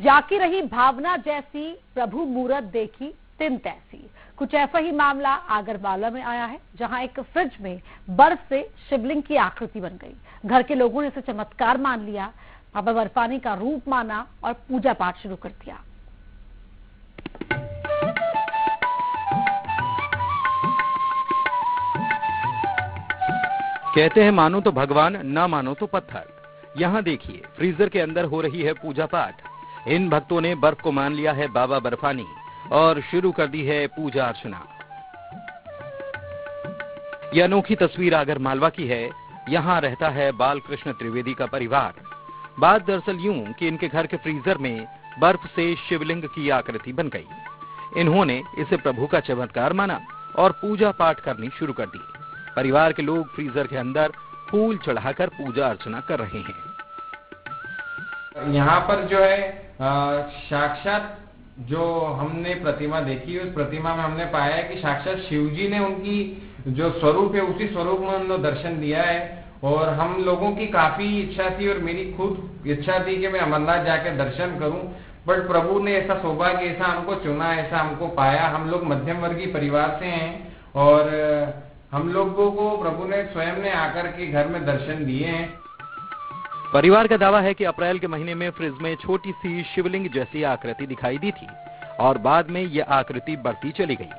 जाकी रही भावना जैसी, प्रभु मूरत देखी तिन तैसी। कुछ ऐसा ही मामला आगरमालवा में आया है, जहां एक फ्रिज में बर्फ से शिवलिंग की आकृति बन गई। घर के लोगों ने इसे चमत्कार मान लिया, बाबा बर्फानी का रूप माना और पूजा पाठ शुरू कर दिया। कहते हैं मानो तो भगवान, ना मानो तो पत्थर। यहाँ देखिए, फ्रीजर के अंदर हो रही है पूजा पाठ। इन भक्तों ने बर्फ को मान लिया है बाबा बर्फानी और शुरू कर दी है पूजा अर्चना। यह अनोखी तस्वीर आगरमालवा की है। यहाँ रहता है बालकृष्ण त्रिवेदी का परिवार। बात दरअसल यूं कि इनके घर के फ्रीजर में बर्फ से शिवलिंग की आकृति बन गई। इन्होंने इसे प्रभु का चमत्कार माना और पूजा पाठ करनी शुरू कर दी। परिवार के लोग फ्रीजर के अंदर फूल चढ़ाकर पूजा अर्चना कर रहे हैं। यहाँ पर जो है साक्षात जो हमने प्रतिमा देखी, उस प्रतिमा में हमने पाया है कि साक्षात शिवजी ने उनकी जो स्वरूप है उसी स्वरूप में उन्होंने दर्शन दिया है। और हम लोगों की काफी इच्छा थी और मेरी खुद इच्छा थी कि मैं अमरनाथ जाके दर्शन करूं, बट प्रभु ने ऐसा सौभाग्य, ऐसा हमको चुना, ऐसा हमको पाया। हम लोग मध्यम वर्गीय परिवार से हैं और हम लोगों को प्रभु ने स्वयं ने आकर के घर में दर्शन दिए हैं। परिवार का दावा है कि अप्रैल के महीने में फ्रिज में छोटी सी शिवलिंग जैसी आकृति दिखाई दी थी और बाद में यह आकृति बढ़ती चली गई।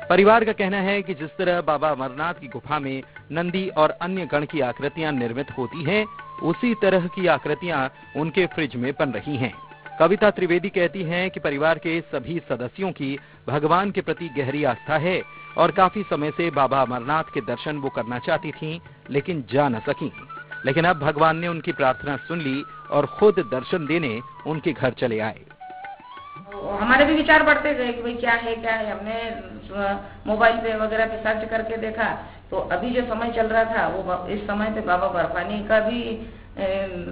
परिवार का कहना है कि जिस तरह बाबा अमरनाथ की गुफा में नंदी और अन्य गण की आकृतियां निर्मित होती हैं, उसी तरह की आकृतियां उनके फ्रिज में बन रही हैं। कविता त्रिवेदी कहती हैं कि परिवार के सभी सदस्यों की भगवान के प्रति गहरी आस्था है और काफी समय से बाबा अमरनाथ के दर्शन वो करना चाहती थीं, लेकिन जा न सकी। लेकिन अब भगवान ने उनकी प्रार्थना सुन ली और खुद दर्शन देने उनके घर चले आए। हमारे भी विचार बढ़ते गए कि भाई क्या है। हमने मोबाइल पे वगैरह पे सर्च करके देखा, तो अभी जो समय चल रहा था वो इस समय पे बाबा बर्फानी का भी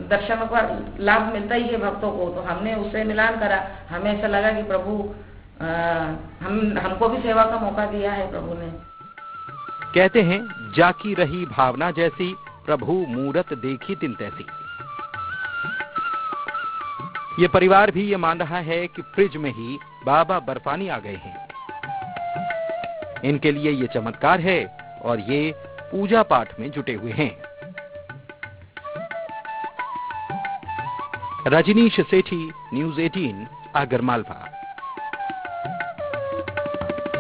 दर्शन का लाभ मिलता ही है भक्तों को, तो हमने उससे मिलान करा। हमें ऐसा लगा कि प्रभु हमको भी सेवा का मौका दिया है प्रभु ने। कहते हैं जाकी रही भावना जैसी, प्रभु मूरत देखी तिन तैसी। ये परिवार भी ये मान रहा है कि फ्रिज में ही बाबा बर्फानी आ गए हैं। इनके लिए ये चमत्कार है और ये पूजा पाठ में जुटे हुए हैं। रजनीश सेठी, न्यूज़ 18, आगरमालवा।